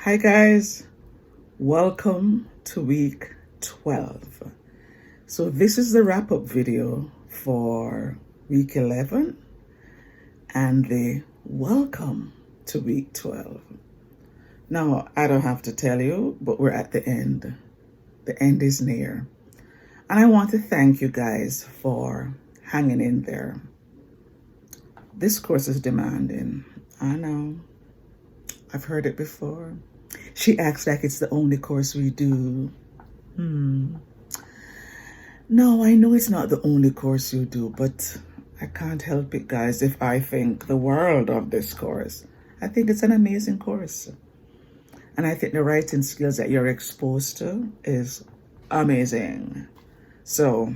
Hi guys, welcome to week 12. So this is the wrap-up video for week 11 and the welcome to week 12. Now, I don't have to tell you, but we're at the end. The end is near. And I want to thank you guys for hanging in there. This course is demanding. I know. I've heard it before. She acts like it's the only course we do. No, I know it's not the only course you do, but I can't help it, guys, if I think the world of this course. I think it's an amazing course. And I think the writing skills that you're exposed to is amazing. So,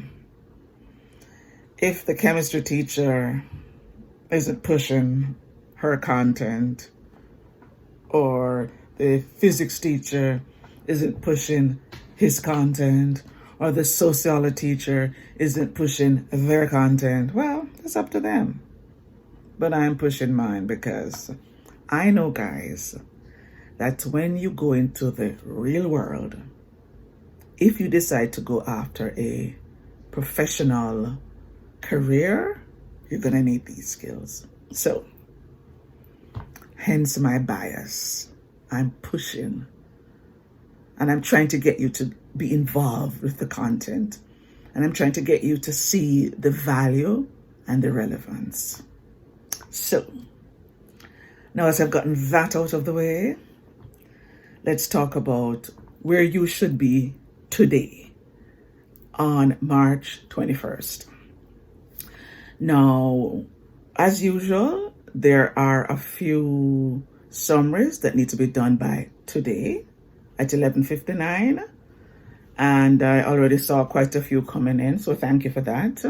if the chemistry teacher isn't pushing her content, or the physics teacher isn't pushing his content, or the sociology teacher isn't pushing their content, well, it's up to them. But I'm pushing mine because I know, guys, that when you go into the real world, if you decide to go after a professional career, you're going to need these skills. So, hence my bias. I'm pushing. And I'm trying to get you to be involved with the content. And I'm trying to get you to see the value and the relevance. So, now as I've gotten that out of the way, let's talk about where you should be today on March 21st. Now, as usual, there are a few summaries that need to be done by today at 11:59. And I already saw quite a few coming in, so thank you for that.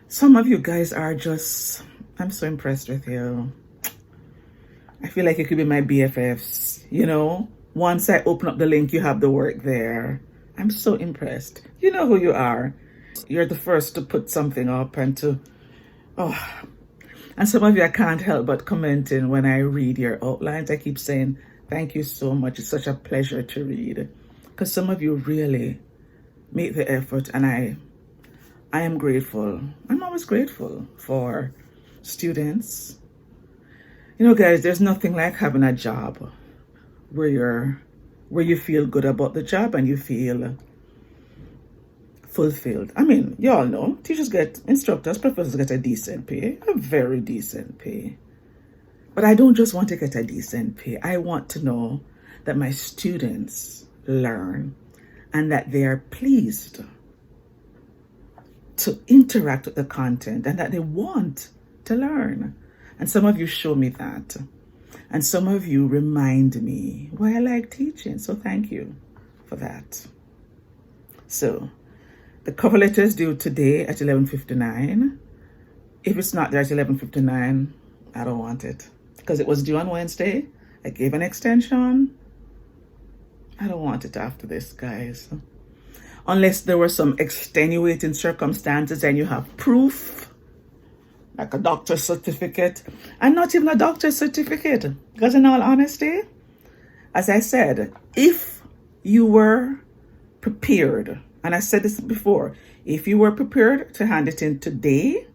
Some of you guys are just, I'm so impressed with you. I feel like you could be my BFFs, you know? Once I open up the link, you have the work there. I'm so impressed. You know who you are. You're the first to put something up and to, and some of you, I can't help but commenting when I read your outlines. I keep saying, thank you so much. It's such a pleasure to read. Because some of you really make the effort, and I am grateful. I'm always grateful for students. You know, guys, there's nothing like having a job where you feel good about the job and you feel fulfilled. I mean, you all know, instructors, professors get a decent pay, a very decent pay. But I don't just want to get a decent pay. I want to know that my students learn and that they are pleased to interact with the content and that they want to learn. And some of you show me that. And some of you remind me why I like teaching. So thank you for that. So, the cover letter is due today at 11:59. If it's not there at 11:59, I don't want it. Because it was due on Wednesday. I gave an extension. I don't want it after this, guys. Unless there were some extenuating circumstances and you have proof, like a doctor's certificate. And not even a doctor's certificate. Because in all honesty, as I said, if you were prepared, and I said this before, if you were prepared to hand it in today,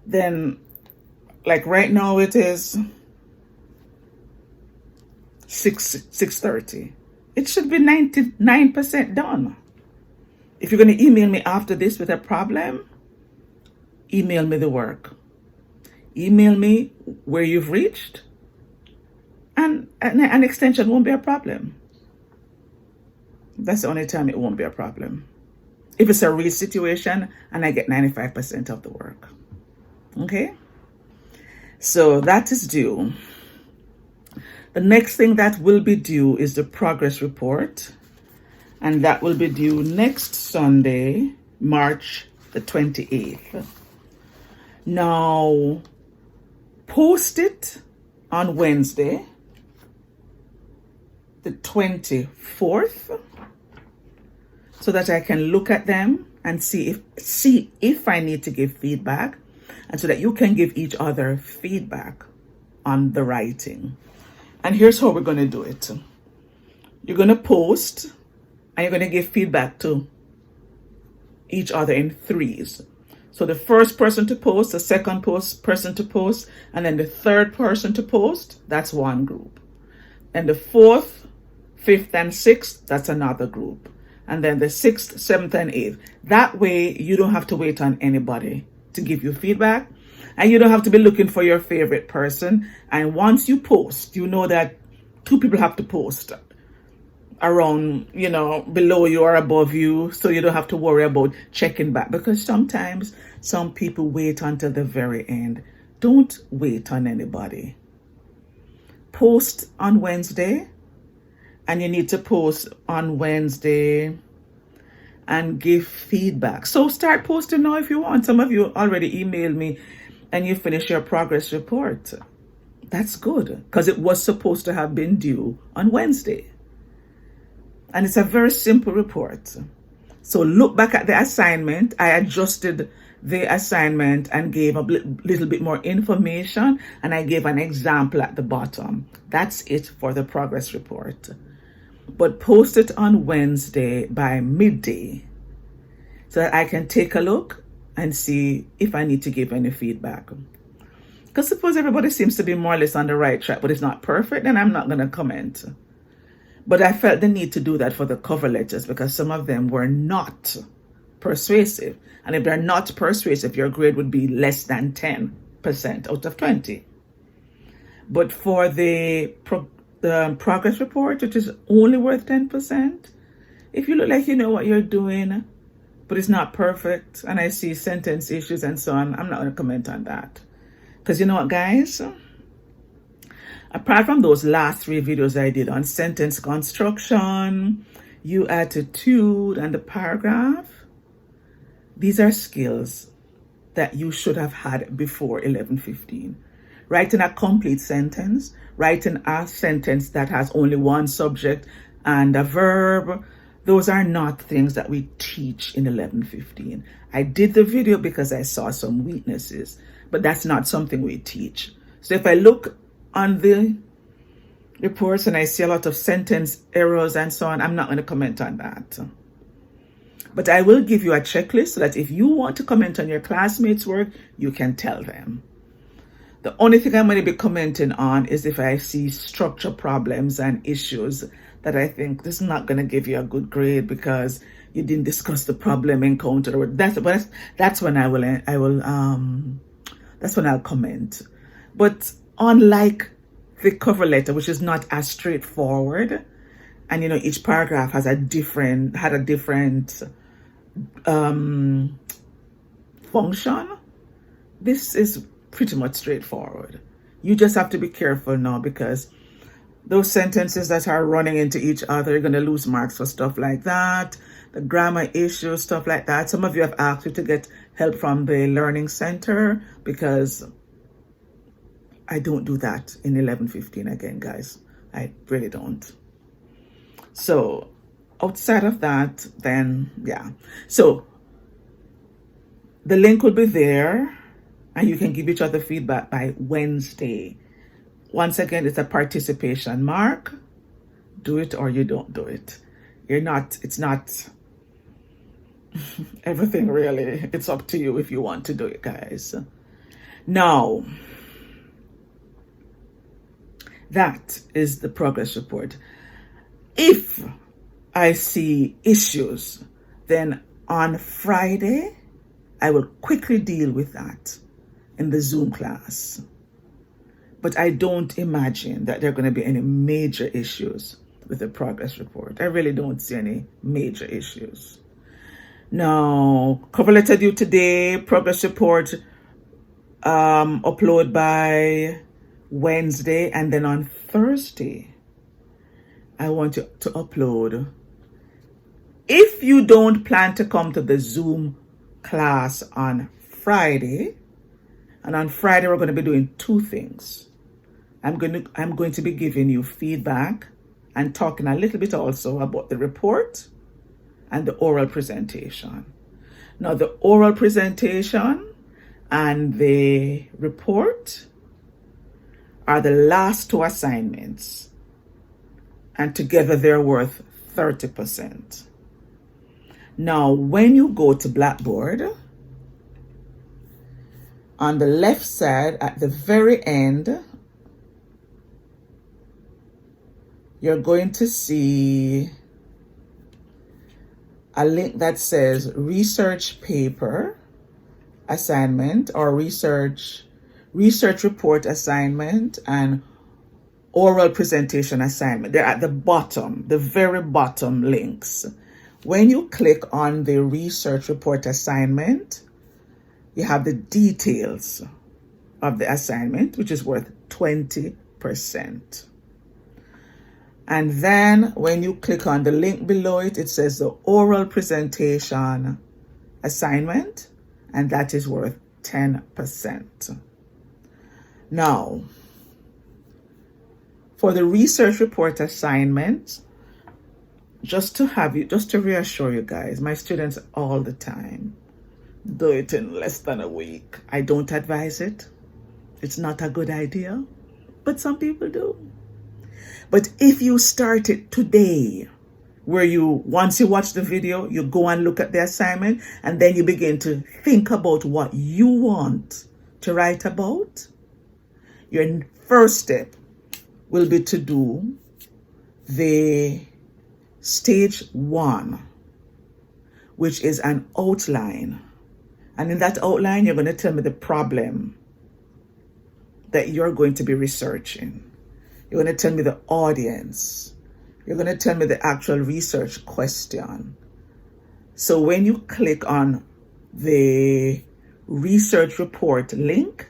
then like right now it is 6:30. It should be 99% done. If you're going to email me after this with a problem, email me the work. Email me where you've reached, and an extension won't be a problem. That's the only time it won't be a problem. If it's a real situation and I get 95% of the work. Okay? So that is due. The next thing that will be due is the progress report. And that will be due next Sunday, March the 28th. Now, post it on Wednesday, the 24th. So that I can look at them and see if I need to give feedback, and so that you can give each other feedback on the writing. And here's how we're going to do it. You're going to post and you're going to give feedback to each other in threes. So the first person to post, the second person to post, and then the third person to post, that's one group. And the fourth, fifth, and sixth, that's another group. And then the sixth, seventh, and eighth. That way, you don't have to wait on anybody to give you feedback. And you don't have to be looking for your favorite person. And once you post, you know that 2 people have to post around, below you or above you. So you don't have to worry about checking back. Because sometimes some people wait until the very end. Don't wait on anybody. Post on Wednesday. And you need to post on Wednesday and give feedback. So start posting now if you want. Some of you already emailed me and you finish your progress report. That's good because it was supposed to have been due on Wednesday. And it's a very simple report. So look back at the assignment. I adjusted the assignment and gave a little bit more information, and I gave an example at the bottom. That's it for the progress report. But post it on Wednesday by midday so that I can take a look and see if I need to give any feedback. Because suppose everybody seems to be more or less on the right track, but it's not perfect, then I'm not going to comment. But I felt the need to do that for the cover letters because some of them were not persuasive. And if they're not persuasive, your grade would be less than 10% out of 20. But for the progress report, which is only worth 10%, if you look like you know what you're doing, but it's not perfect, and I see sentence issues and so on, I'm not going to comment on that. Because you know what, guys? Apart from those last 3 videos I did on sentence construction, you attitude, and the paragraph, these are skills that you should have had before 11:15. Writing a complete sentence, writing a sentence that has only one subject and a verb, those are not things that we teach in 11:15. I did the video because I saw some weaknesses, but that's not something we teach. So if I look on the reports and I see a lot of sentence errors and so on, I'm not going to comment on that. But I will give you a checklist so that if you want to comment on your classmates' work, you can tell them. The only thing I'm going to be commenting on is if I see structure problems and issues that I think this is not going to give you a good grade because you didn't discuss the problem encountered. That's when that's when I'll comment. But unlike the cover letter, which is not as straightforward, and each paragraph had a different function, this is pretty much straightforward. You just have to be careful now because those sentences that are running into each other, you're going to lose marks for stuff like that. The grammar issues, stuff like that. Some of you have asked me to get help from the Learning Center because I don't do that in 11:15 again, guys. I really don't. So outside of that, then, yeah. So the link will be there and you can give each other feedback by Wednesday. Once again, it's a participation mark. Do it or you don't do it. It's not everything really. It's up to you if you want to do it, guys. Now, that is the progress report. If I see issues, then on Friday, I will quickly deal with that in the Zoom class. But I don't imagine that there are going to be any major issues with the progress report. I really don't see any major issues. Now, cover letter due today, progress report upload by Wednesday, and then on Thursday, I want you to upload. If you don't plan to come to the Zoom class on Friday, and on Friday we're going to be doing 2 things. I'm going to be giving you feedback and talking a little bit also about the report and the oral presentation. Now, the oral presentation and the report are the last two assignments, and together they're worth 30%. Now, when you go to Blackboard, on the left side at the very end, you're going to see a link that says research paper assignment or research report assignment and oral presentation assignment. They're at the bottom, the very bottom links. When you click on the research report assignment, you have the details of the assignment, which is worth 20%. And then when you click on the link below it, it says the oral presentation assignment, and that is worth 10%. Now, for the research report assignment, just to reassure you guys, my students all the time do it in less than a week. I don't advise it. It's not a good idea, but some people do. But if you start it today, where once you watch the video, you go and look at the assignment, and then you begin to think about what you want to write about, your first step will be to do the stage 1, which is an outline. And in that outline, you're going to tell me the problem that you're going to be researching. You're going to tell me the audience. You're going to tell me the actual research question. So when you click on the research report link,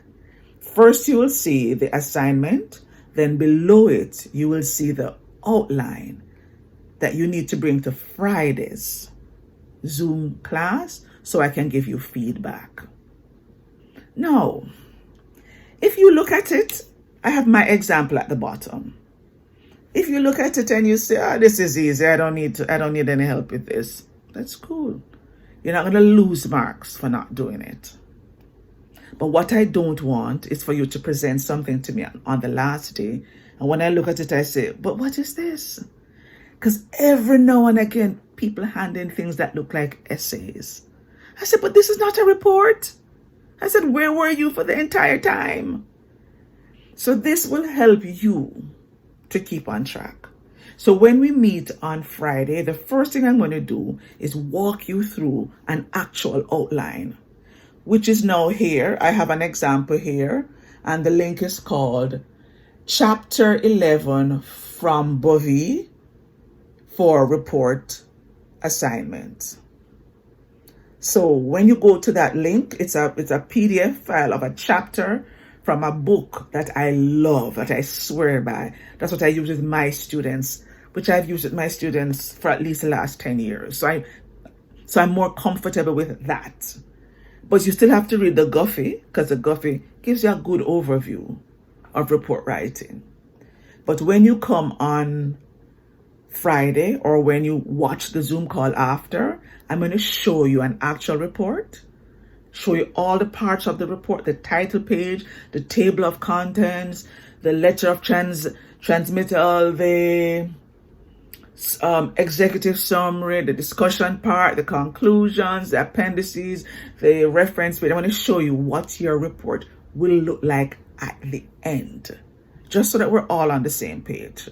first you will see the assignment, then below it, you will see the outline that you need to bring to Friday's Zoom class so I can give you feedback. Now, if you look at it, I have my example at the bottom. If you look at it and you say, this is easy, I don't need any help with this, that's cool. You're not going to lose marks for not doing it. But what I don't want is for you to present something to me on the last day, and when I look at it, I say, but what is this? Because every now and again, people hand in things that look like essays. I said, but this is not a report. I said, where were you for the entire time? So this will help you to keep on track. So when we meet on Friday, the first thing I'm going to do is walk you through an actual outline, which is now here. I have an example here, and the link is called Chapter 11 from Bovee for report assignment. So when you go to that link, it's a PDF file of a chapter from a book that I love, that I swear by. That's what I use with my students, which I've used with my students for at least the last 10 years. So I'm more comfortable with that. But you still have to read the Guffey, because the Guffey gives you a good overview of report writing. But when you come on Friday, or when you watch the Zoom call after, I'm going to show you an actual report, show you all the parts of the report, the title page, the table of contents, the letter of transmittal, the executive summary, the discussion part, the conclusions, the appendices, the reference page. I want to show you what your report will look like at the end, just so that we're all on the same page.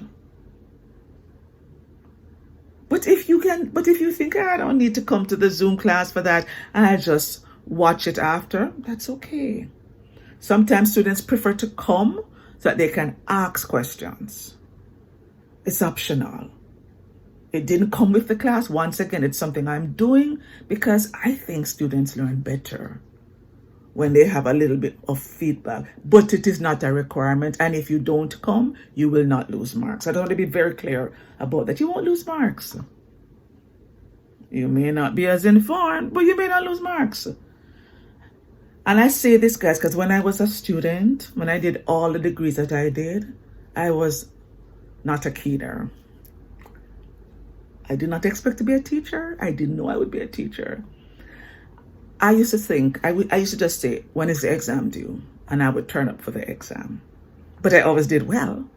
But if you think, I don't need to come to the Zoom class for that, and I just watch it after, that's okay. Sometimes students prefer to come so that they can ask questions. It's optional. It didn't come with the class. Once again, it's something I'm doing because I think students learn better when they have a little bit of feedback. But it is not a requirement. And if you don't come, you will not lose marks. I don't want to be very clear about that. You won't lose marks. You may not be as informed, but you may not lose marks. And I say this, guys, because when I was a student, when I did all the degrees that I did, I was not a keener. I did not expect to be a teacher. I didn't know I would be a teacher. I used to think, I used to just say, when is the exam due? And I would turn up for the exam. but I always did well.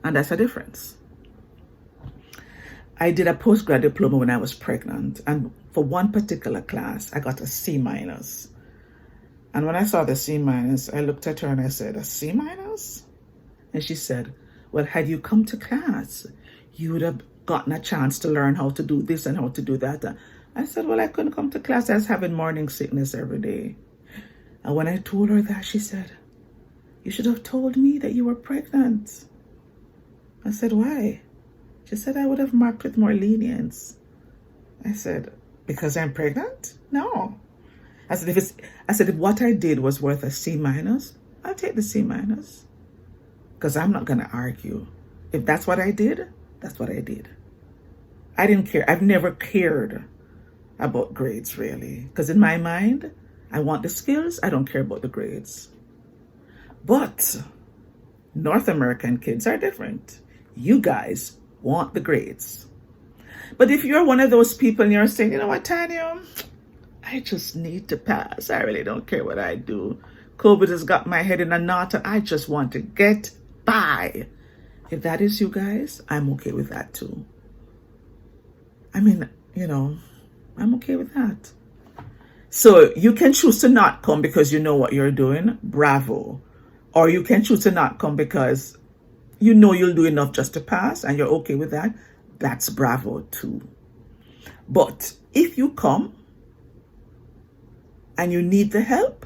And that's a difference. I did a postgrad diploma when I was pregnant, and for one particular class, I got a C minus. And when I saw the C minus, I looked at her and I said, a C minus? And she said, well, had you come to class, you would have gotten a chance to learn how to do this and how to do that. I said, well, I couldn't come to class. I was having morning sickness every day. And when I told her that, she said, you should have told me that you were pregnant. I said, why? She said, I would have marked with more lenience. I said, because I'm pregnant? No. I said, if what I did was worth a C minus, I'll take the C minus. Because I'm not going to argue. If that's what I did, that's what I did. I didn't care. I've never cared about grades, really. Because in my mind, I want the skills. I don't care about the grades. But North American kids are different. You guys want the grades. But if you're one of those people and you're saying, you know what, Tanya, I just need to pass. I really don't care what I do. COVID has got my head in a knot. I just want to get by. If that is you guys, I'm okay with that too. I mean, I'm okay with that. So you can choose to not come because you know what you're doing. Bravo. Or you can choose to not come because you know you'll do enough just to pass and you're okay with that. That's bravo too. But if you come and you need the help,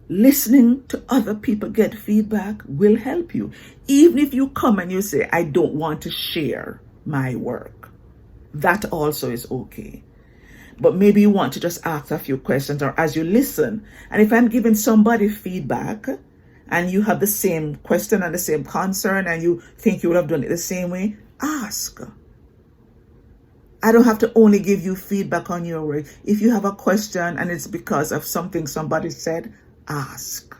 listening to other people get feedback will help you. Even if you come and you say, I don't want to share my work, that also is okay. But maybe you want to just ask a few questions, or as you listen, and if I'm giving somebody feedback and you have the same question and the same concern and you think you would have done it the same way, ask. I don't have to only give you feedback on your work. If you have a question and it's because of something somebody said, ask.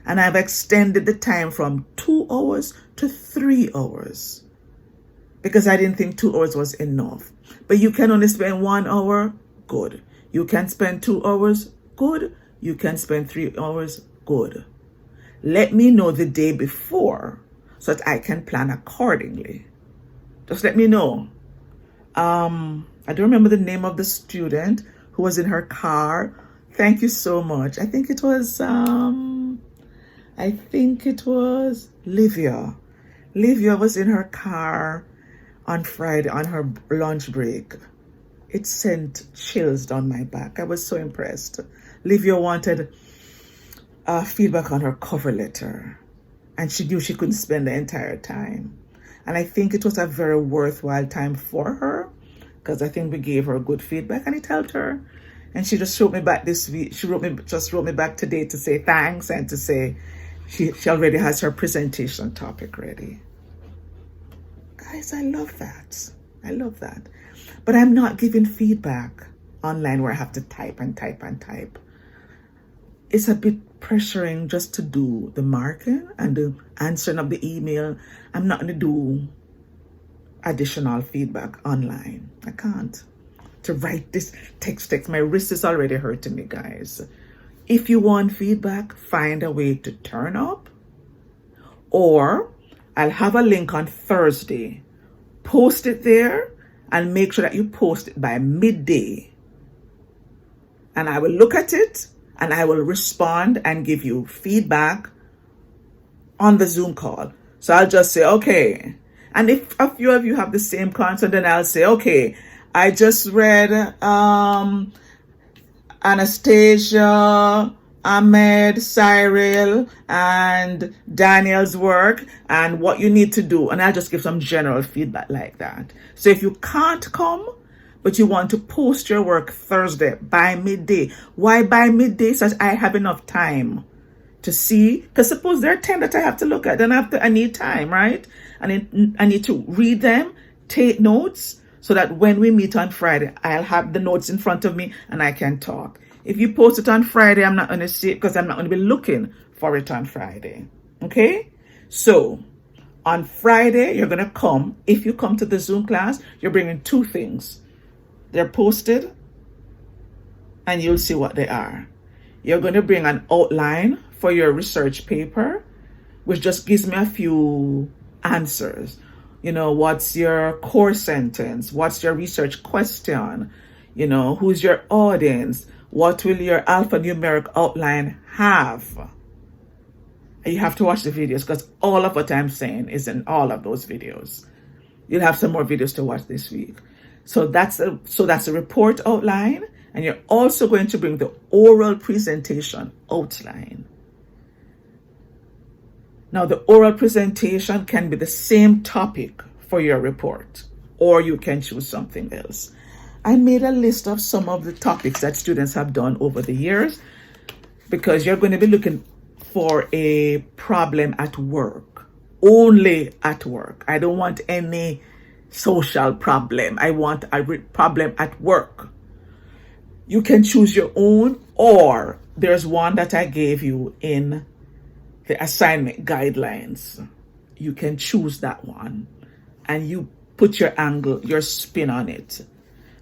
And I've extended the time from 2 hours to 3 hours because I didn't think 2 hours was enough. But you can only spend 1 hour, good. You can spend 2 hours, good. You can spend 3 hours, good. Let me know the day before so that I can plan accordingly. Just let me know. I don't remember the name of the student who was in her car. Thank you so much. I think it was Livia. Livia was in her car on Friday on her lunch break. It sent chills down my back. I was so impressed. Livia wanted feedback on her cover letter, and she knew she couldn't spend the entire time. And I think it was a very worthwhile time for her because I think we gave her good feedback and it helped her. And she just wrote me back this week. She wrote me back today to say thanks and to say she already has her presentation topic ready. Guys, I love that. I love that. But I'm not giving feedback online where I have to type and type and type. It's a bit pressuring just to do the marking and the answering of the email. I'm not going to do additional feedback online. I can't. To write this text. My wrist is already hurting me, guys. If you want feedback, find a way to turn up. Or I'll have a link on Thursday. Post it there and make sure that you post it by midday. And I will look at it and I will respond and give you feedback on the Zoom call. So I'll just say, okay. And if a few of you have the same concern, then I'll say, okay, I just read Anastasia, Ahmed, Cyril, and Daniel's work and what you need to do. And I'll just give some general feedback like that. So if you can't come, but you want to post your work Thursday by midday. Why by midday? So I have enough time to see. Because suppose there are 10 that I have to look at. Then I need time, right? And I need to read them, take notes, so that when we meet on Friday, I'll have the notes in front of me and I can talk. If you post it on Friday, I'm not going to see it because I'm not going to be looking for it on Friday. Okay? So on Friday, you're going to come. If you come to the Zoom class, you're bringing 2 things. They're posted and you'll see what they are. You're going to bring an outline for your research paper which just gives me a few answers. You know, what's your core sentence? What's your research question? You know, who's your audience? What will your alphanumeric outline have? And you have to watch the videos because all of what I'm saying is in all of those videos. You'll have some more videos to watch this week. So that's a report outline, and you're also going to bring the oral presentation outline. Now, the oral presentation can be the same topic for your report, or you can choose something else. I made a list of some of the topics that students have done over the years, because you're going to be looking for a problem at work, only at work. I don't want any social problem. I want a problem at work. You can choose your own, or there's one that I gave you in the assignment guidelines. You can choose that one and you put your angle, your spin on it.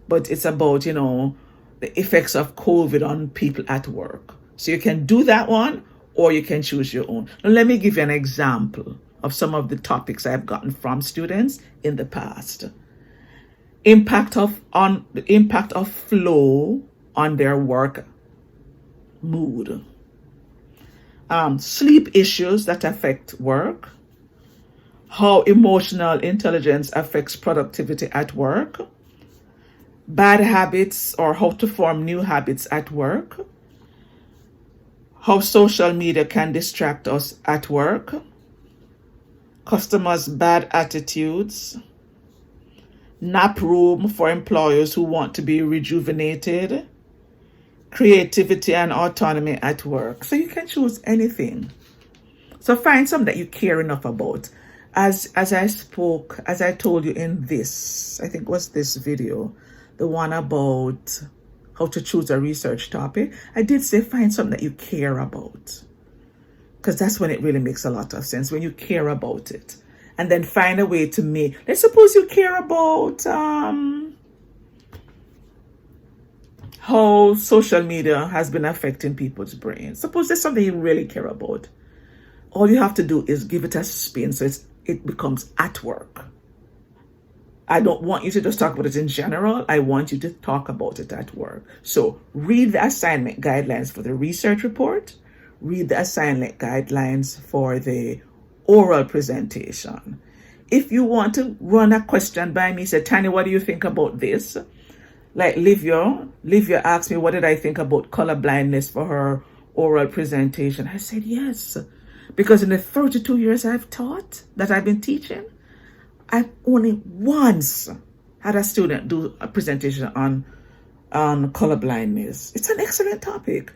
But it's about, you know, the effects of COVID on people at work. So you can do that one, or you can choose your own. Now, let me give you an example of some of the topics I've gotten from students in the past. The impact of flow on their work mood. Sleep issues that affect work. How emotional intelligence affects productivity at work. Bad habits, or how to form new habits at work. How social media can distract us at work. Customers' bad attitudes. Nap room for employers who want to be rejuvenated. Creativity and autonomy at work. So you can choose anything. So find something that you care enough about. As I told you in this, I think it was this video, the one about how to choose a research topic, I did say find something that you care about. Because that's when it really makes a lot of sense, when you care about it. And then find a way to make, let's suppose you care about how social media has been affecting people's brains. Suppose there's something you really care about. All you have to do is give it a spin so it becomes at work. I don't want you to just talk about it in general. I want you to talk about it at work. So read the assignment guidelines for the research report. Read the assignment guidelines for the oral presentation. If you want to run a question by me, say, Tanya, what do you think about this? Like Livia asked me, what did I think about color blindness for her oral presentation? I said, yes, because in the 32 years I've taught, that I've been teaching, I've only once had a student do a presentation on color blindness. It's an excellent topic.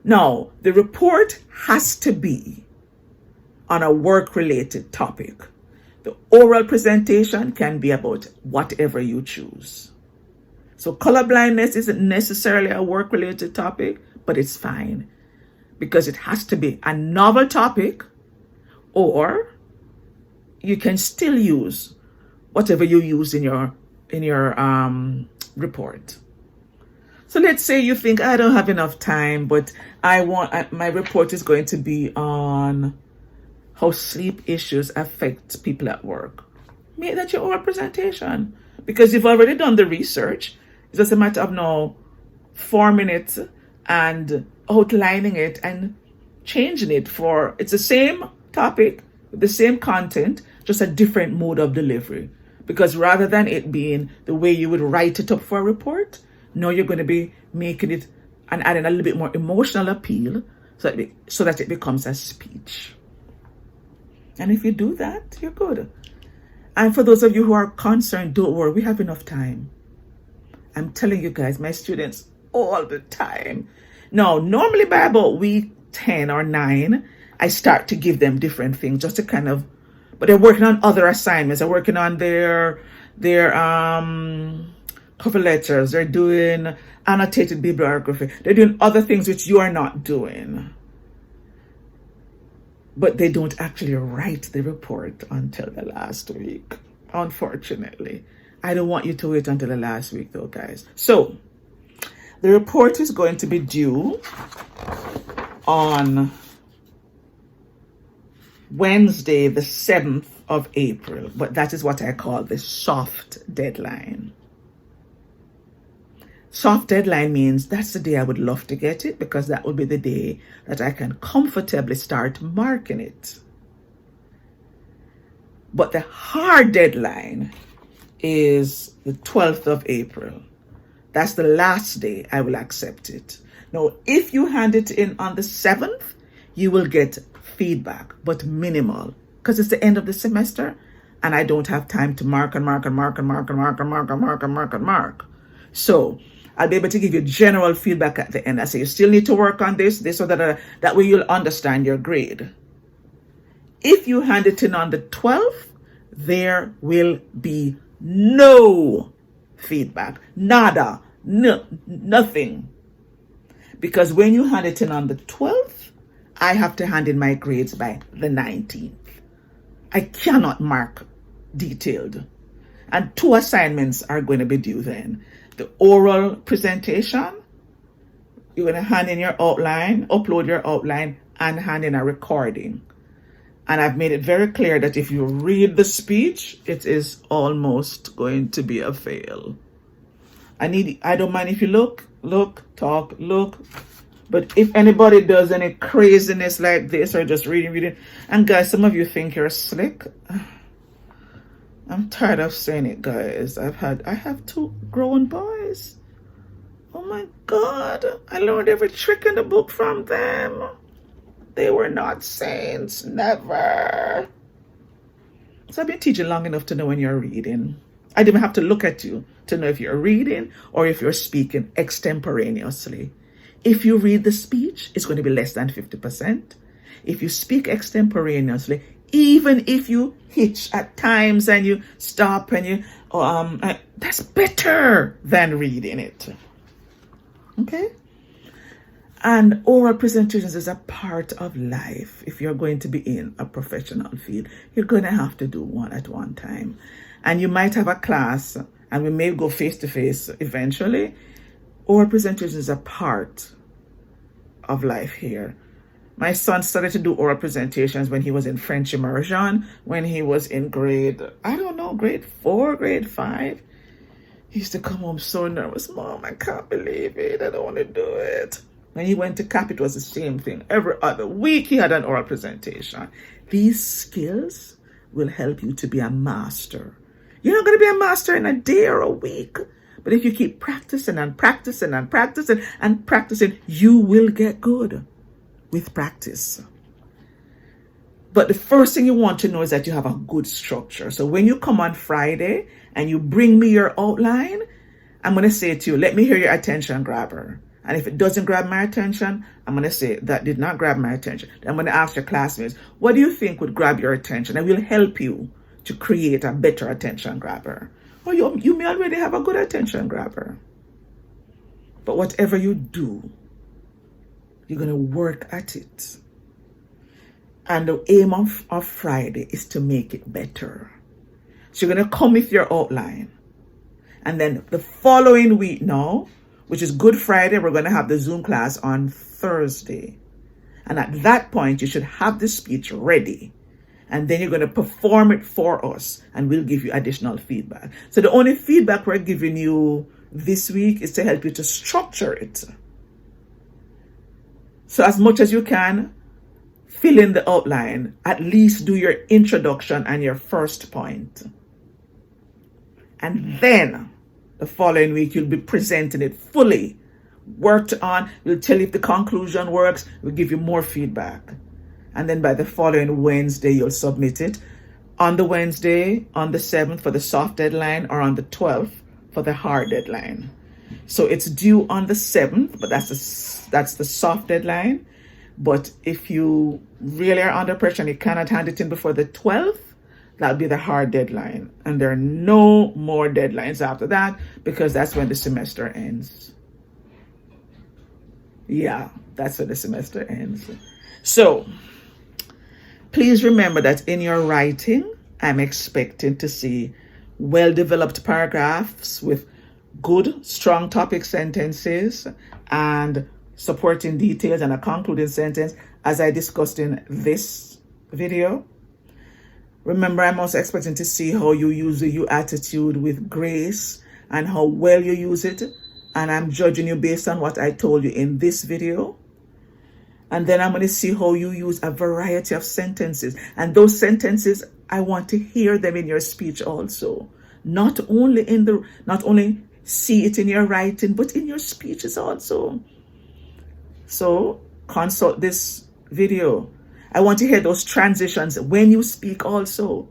Now, the report has to be on a work-related topic. The oral presentation can be about whatever you choose. So color blindness isn't necessarily a work-related topic, but it's fine because it has to be a novel topic, or you can still use whatever you use in your report. So let's say you think, I don't have enough time, but my report is going to be on how sleep issues affect people at work. Make that your oral presentation because you've already done the research. It's just a matter of now forming it and outlining it and changing it for, it's the same topic, the same content, just a different mode of delivery. Because rather than it being the way you would write it up for a report, now you're going to be making it and adding a little bit more emotional appeal so that it becomes a speech. And if you do that, you're good. And for those of you who are concerned, don't worry, we have enough time. I'm telling you guys, my students all the time. Now, normally by about week 10 or 9, I start to give them different things just to kind of, but they're working on other assignments. They're working on their cover letters. They're doing annotated bibliography. They're doing other things which you are not doing. But they don't actually write the report until the last week, unfortunately. I don't want you to wait until the last week though, guys. So the report is going to be due on Wednesday, the 7th of April, but that is what I call the soft deadline. Soft deadline means that's the day I would love to get it, because that will be the day that I can comfortably start marking it. But the hard deadline is the 12th of April. That's the last day I will accept it. Now, if you hand it in on the 7th, you will get feedback, but minimal, because it's the end of the semester and I don't have time to mark and mark and mark and mark and mark and mark and mark and mark and mark. So I'll be able to give you general feedback at the end. I say, you still need to work on this, or that way you'll understand your grade. If you hand it in on the 12th, there will be no feedback. Nada. No, nothing. Because when you hand it in on the 12th, I have to hand in my grades by the 19th. I cannot mark detailed. And 2 assignments are going to be due then. The oral presentation, you're going to hand in your outline, upload your outline, and hand in a recording. And I've made it very clear that if you read the speech, it is almost going to be a fail. I don't mind if you look, talk, look. But if anybody does any craziness like this, or just reading, and guys, some of you think you're slick. I'm tired of saying it, guys. I have 2 grown boys. Oh my God. I learned every trick in the book from them. They were not saints, never. So I've been teaching long enough to know when you're reading. I didn't have to look at you to know if you're reading or if you're speaking extemporaneously. If you read the speech, it's going to be less than 50%. If you speak extemporaneously, even if you hitch at times and you stop and you, that's better than reading it. Okay? And oral presentations is a part of life. If you're going to be in a professional field, you're going to have to do one at one time. And you might have a class, and we may go face-to-face eventually. Oral presentations is a part of life here. My son started to do oral presentations when he was in French immersion, when he was in grade 4, grade 5. He used to come home so nervous. Mom, I can't believe it. I don't want to do it. When he went to CAP, it was the same thing. Every other week, he had an oral presentation. These skills will help you to be a master. You're not going to be a master in a day or a week. But if you keep practicing and practicing and practicing and practicing, you will get good with practice. But the first thing you want to know is that you have a good structure. So when you come on Friday and you bring me your outline, I'm going to say to you, let me hear your attention grabber. And if it doesn't grab my attention, I'm going to say that did not grab my attention. I'm going to ask your classmates, what do you think would grab your attention? And we'll help you to create a better attention grabber. Or you may already have a good attention grabber. But whatever you do, you're going to work at it. And the aim of Friday is to make it better. So you're going to come with your outline. And then the following week now, which is Good Friday, we're going to have the Zoom class on Thursday. And at that point, you should have the speech ready. And then you're going to perform it for us, and we'll give you additional feedback. So the only feedback we're giving you this week is to help you to structure it. So as much as you can, fill in the outline. At least do your introduction and your first point. And then the following week, you'll be presenting it fully, worked on. We'll tell you if the conclusion works. We'll give you more feedback. And then by the following Wednesday, you'll submit it. On the Wednesday, on the 7th for the soft deadline, or on the 12th for the hard deadline. So it's due on the 7th, but that's the soft deadline. But if you really are under pressure and you cannot hand it in before the 12th, that'll be the hard deadline. And there are no more deadlines after that, because that's when the semester ends. Yeah, that's when the semester ends. So please remember that in your writing, I'm expecting to see well-developed paragraphs with good, strong topic sentences and supporting details and a concluding sentence, as I discussed in this video. Remember, I'm also expecting to see how you use the you attitude with grace and how well you use it. And I'm judging you based on what I told you in this video. And then I'm going to see how you use a variety of sentences. And those sentences, I want to hear them in your speech also. Not only see it in your writing, but in your speeches also. So consult this video. I want to hear those transitions when you speak also.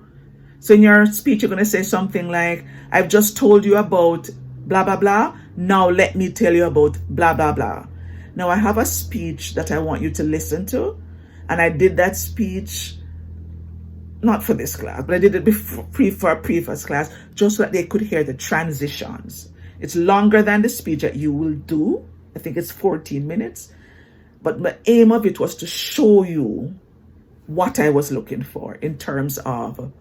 So in your speech, you're going to say something like, I've just told you about blah, blah, blah. Now let me tell you about blah, blah, blah. Now I have a speech that I want you to listen to. And I did that speech, not for this class, but I did it for a previous class, just so that they could hear the transitions. It's longer than the speech that you will do. I think it's 14 minutes. But the aim of it was to show you what I was looking for in terms of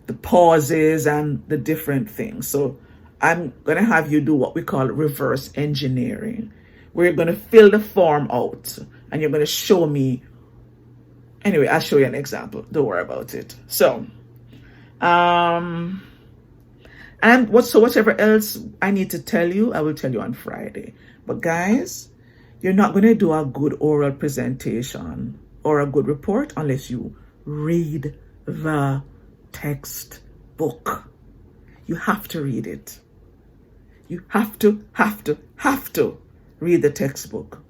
the pauses and the different things. So I'm going to have you do what we call reverse engineering, where you're going to fill the form out and you're going to show me. Anyway, I'll show you an example. Don't worry about it. So, whatever else I need to tell you, I will tell you on Friday. But guys, you're not going to do a good oral presentation or a good report unless you read the textbook. You have to read it. You have to read the textbook.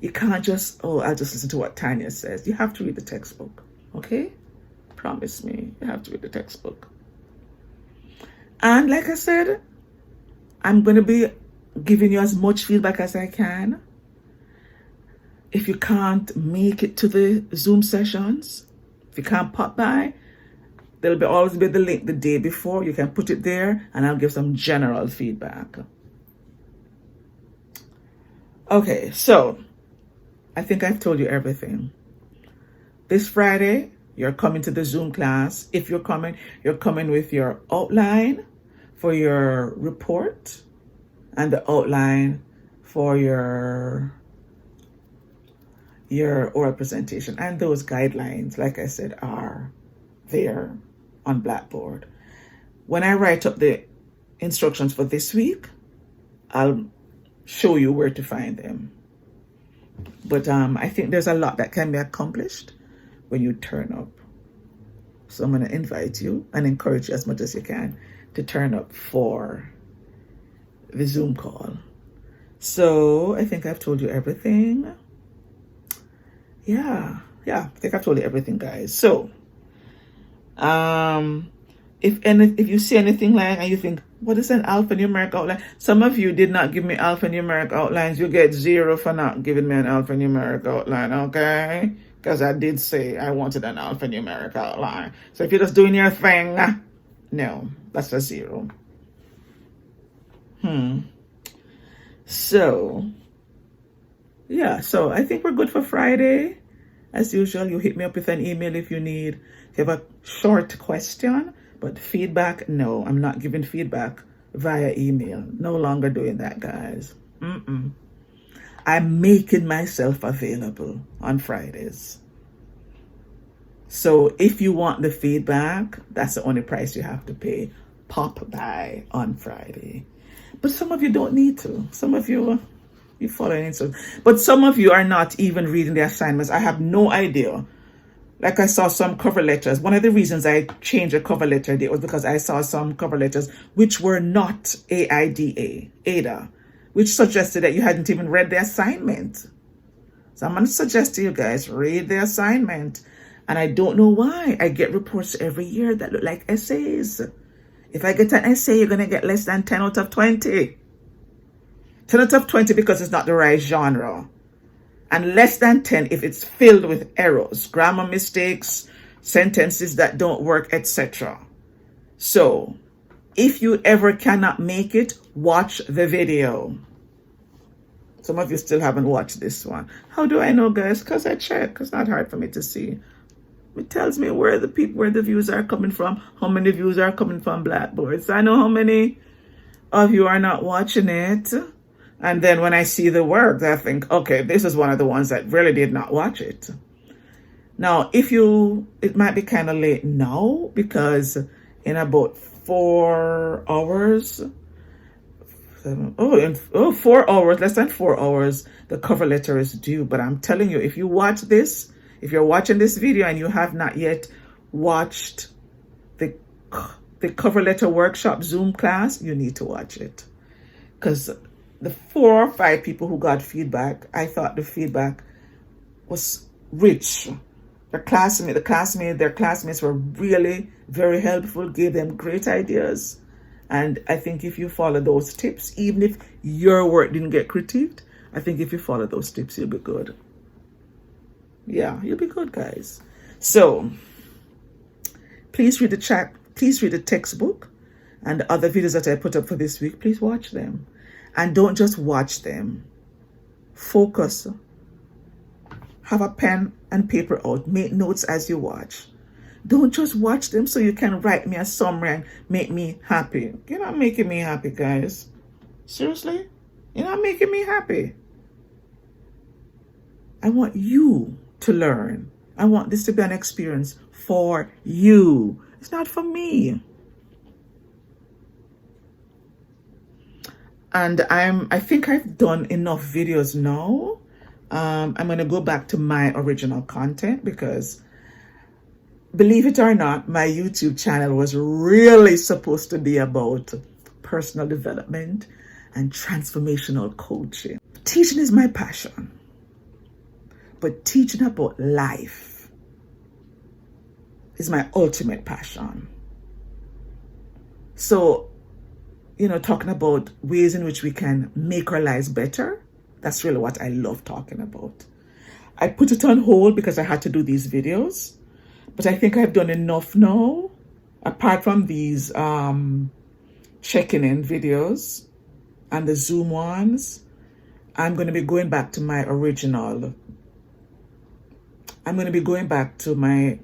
You can't just, I'll just listen to what Tanya says. You have to read the textbook, okay? Promise me, you have to read the textbook. And like I said, I'm going to be giving you as much feedback as I can. If you can't make it to the Zoom sessions, if you can't pop by, there'll always be the link the day before. You can put it there and I'll give some general feedback. Okay, so I think I've told you everything. This Friday, you're coming to the Zoom class. If you're coming with your outline for your report and the outline for your oral presentation. And those guidelines, like I said, are there on Blackboard. When I write up the instructions for this week, I'll show you where to find them. But I think there's a lot that can be accomplished when you turn up. So I'm going to invite you and encourage you as much as you can to turn up for the Zoom call. So I think I've told you everything. Yeah, I think I've told you everything, guys. So if you see anything like and you think, what is an alphanumeric outline? Some of you did not give me alphanumeric outlines. You get 0 for not giving me an alphanumeric outline, okay? Because I did say I wanted an alphanumeric outline. So if you're just doing your thing, no, that's a 0. So, yeah, so I think we're good for Friday. As usual, you hit me up with an email if you have a short question. But feedback, no, I'm not giving feedback via email. No longer doing that, guys. I'm making myself available on Fridays. So if you want the feedback, that's the only price you have to pay. Pop by on Friday. But some of you don't need to. Some of you following it. But some of you are not even reading the assignments. I have no idea. Like I saw some cover letters. One of the reasons I changed a cover letter date was because I saw some cover letters which were not AIDA, which suggested that you hadn't even read the assignment. So I'm going to suggest to you guys, read the assignment. And I don't know why I get reports every year that look like essays. If I get an essay, you're going to get less than 10 out of 20. 10 out of 20 because it's not the right genre. And less than 10 if it's filled with errors, grammar mistakes, sentences that don't work, etc. So, if you ever cannot make it, watch the video. Some of you still haven't watched this one. How do I know, guys? Because I check. It's not hard for me to see. It tells me where the views are coming from, how many views are coming from Blackboard. So I know how many of you are not watching it. And then when I see the work, I think, okay, this is one of the ones that really did not watch it. Now, it might be kind of late now because in about 4 hours, 4 hours, less than 4 hours, the cover letter is due. But I'm telling you, if you watch this, if you're watching this video and you have not yet watched the cover letter workshop Zoom class, you need to watch it. Because the 4 or 5 people who got feedback, I thought the feedback was rich. Their classmates were really very helpful, gave them great ideas. And I think if you follow those tips, even if your work didn't get critiqued, I think if you follow those tips, you'll be good. Yeah, you'll be good, guys. So please read the chat. Please read the textbook and the other videos that I put up for this week. Please watch them. And don't just watch them. Focus. Have a pen and paper out. Make notes as you watch. Don't just watch them so you can write me a summary and make me happy. You're not making me happy, guys. Seriously? You're not making me happy. I want you to learn. I want this to be an experience for you. It's not for me. And I think I've done enough videos now. I'm going to go back to my original content because, believe it or not, my YouTube channel was really supposed to be about personal development and transformational coaching. Teaching is my passion, but teaching about life is my ultimate passion. So, talking about ways in which we can make our lives better, that's really what I love talking about. I put it on hold because I had to do these videos, but I think I've done enough now. Apart from these checking in videos and the Zoom ones, I'm going to be going back to my original. I'm going to be going back to my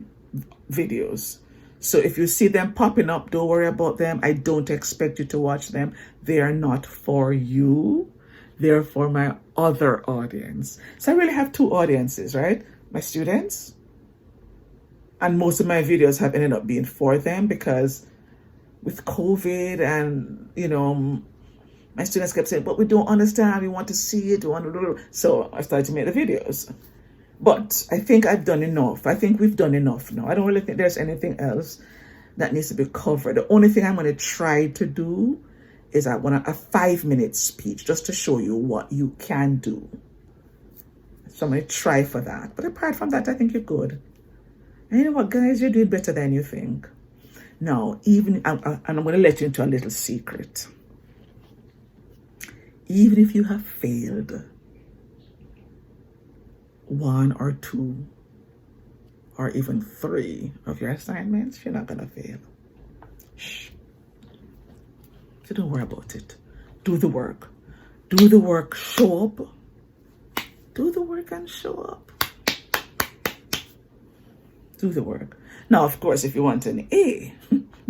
videos. So if you see them popping up, don't worry about them. I don't expect you to watch them. They are not for you. They're for my other audience. So I really have 2 audiences, right? My students. And most of my videos have ended up being for them because with COVID and, my students kept saying, but we don't understand. We want to see it. So I started to make the videos. But I think I've done enough. I think we've done enough now. I don't really think there's anything else that needs to be covered. The only thing I'm going to try to do is I want a 5-minute speech just to show you what you can do. So I'm going to try for that. But apart from that, I think you're good. And you know what, guys? You're doing better than you think. Now, and I'm going to let you into a little secret. Even if you have failed 1 or 2 or even 3 of your assignments, you're not going to fail. Shh. So don't worry about it. Do the work. Do the work. Show up. Do the work and show up. Do the work. Now, of course, if you want an A,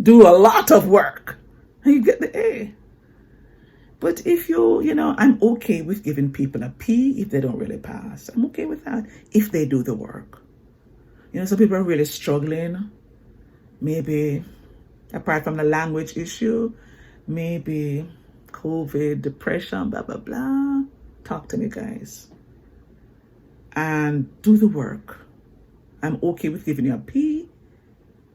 do a lot of work and you get the A. But if I'm okay with giving people a P if they don't really pass. I'm okay with that if they do the work. Some people are really struggling. Maybe, apart from the language issue, maybe COVID, depression, blah, blah, blah. Talk to me, guys. And do the work. I'm okay with giving you a P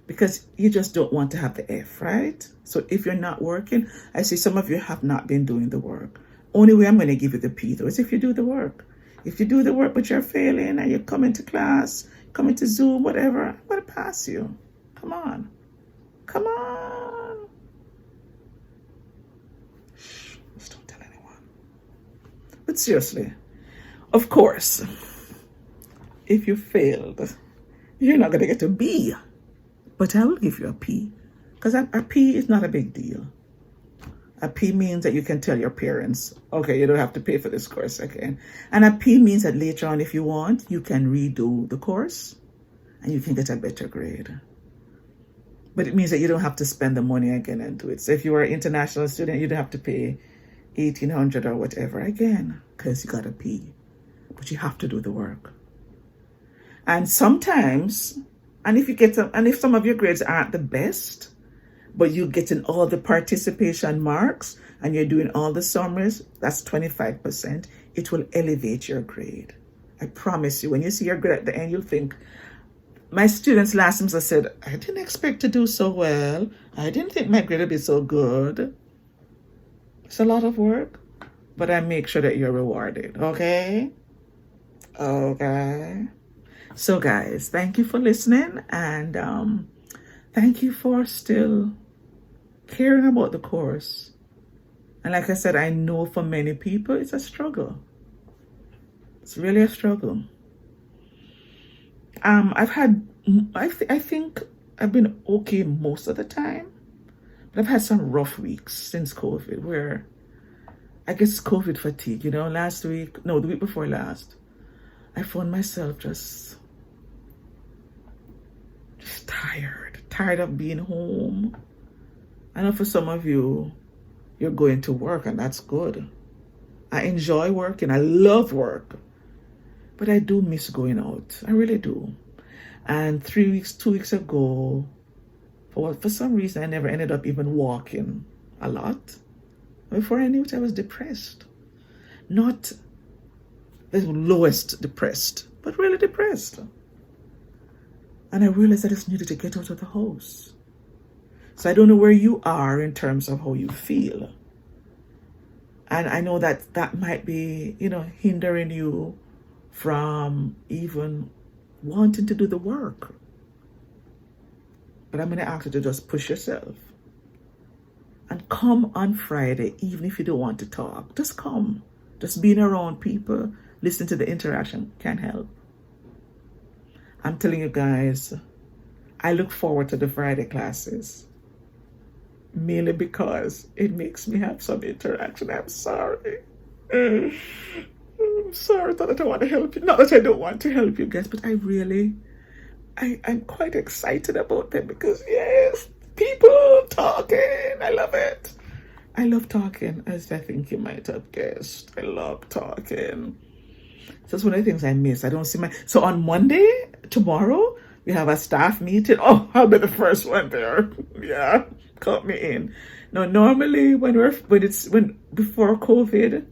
because you just don't want to have the F, right? So if you're not working, I see some of you have not been doing the work. Only way I'm going to give you the P, though, is if you do the work. If you do the work, but you're failing and you're coming to class, coming to Zoom, whatever, I'm going to pass you. Come on. Come on. Shh, just don't tell anyone. But seriously, of course, if you failed, you're not going to get a B. But I will give you a P. Because a P is not a big deal. A P means that you can tell your parents, okay, you don't have to pay for this course again. And a P means that later on, if you want, you can redo the course and you can get a better grade. But it means that you don't have to spend the money again and do it. So if you were an international student, you don't have to pay $1,800 or whatever again because you got a P. But you have to do the work. And sometimes, and if some of your grades aren't the best, but you're getting all the participation marks and you're doing all the summaries, that's 25%. It will elevate your grade. I promise you, when you see your grade at the end, you'll think, my students last semester said, I didn't expect to do so well. I didn't think my grade would be so good. It's a lot of work, but I make sure that you're rewarded, okay? Okay. So guys, thank you for listening, and thank you for still caring about the course. And like I said, I know for many people it's a struggle. It's really a struggle. I think I've been okay most of the time, but I've had some rough weeks since COVID where I guess COVID fatigue, the week before last, I found myself just tired of being home. I know for some of you, you're going to work, and that's good. I enjoy working. I love work. But I do miss going out. I really do. And 2 weeks ago, for some reason, I never ended up even walking a lot. Before I knew it, I was depressed. Not the lowest depressed, but really depressed. And I realized I just needed to get out of the house. So I don't know where you are in terms of how you feel. And I know that might be, hindering you from even wanting to do the work. But I'm going to ask you to just push yourself. And come on Friday, even if you don't want to talk. Just come. Just being around people, listening to the interaction can help. I'm telling you guys, I look forward to the Friday classes. Mainly because it makes me have some interaction. I'm sorry. I'm sorry, not that I want to help you. Not that I don't want to help you guys, but I'm quite excited about them because, yes, people talking. I love it. I love talking, as I think you might have guessed. I love talking. That's one of the things I miss. I don't see so on Monday, tomorrow, we have a staff meeting. Oh, I'll be the first one there. Yeah, count me in. No, normally before COVID,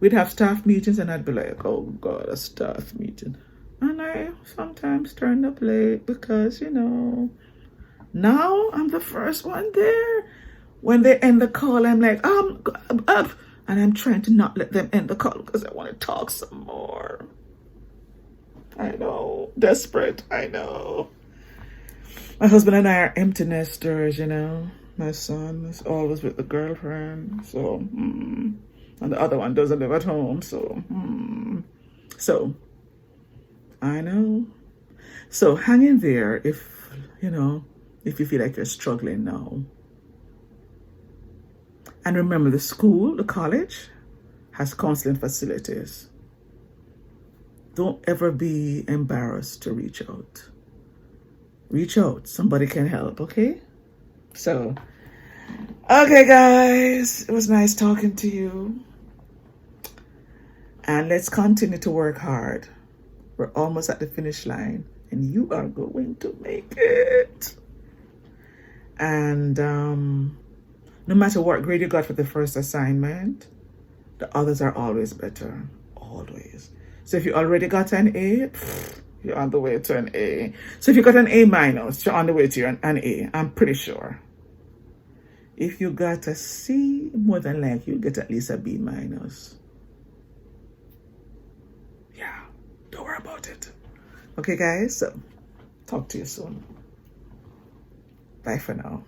we'd have staff meetings and I'd be like, oh God, a staff meeting. And I sometimes turn up late because, now I'm the first one there. When they end the call, I'm like, I'm up. And I'm trying to not let them end the call because I want to talk some more. I know. Desperate. I know. My husband and I are empty nesters, My son is always with the girlfriend. So, and the other one doesn't live at home. So, So, I know. So, hang in there if you feel like you're struggling now. And remember, the college has counseling facilities. Don't ever be embarrassed to reach out. Reach out. Somebody can help, okay? So, okay, guys. It was nice talking to you. And let's continue to work hard. We're almost at the finish line. And you are going to make it. And, no matter what grade you got for the first assignment, the others are always better. Always. So if you already got an A, you're on the way to an A. So if you got an A minus, you're on the way to an A. I'm pretty sure. If you got a C, more than likely you'll get at least a B minus. Yeah, don't worry about it. Okay, guys, so talk to you soon. Bye for now.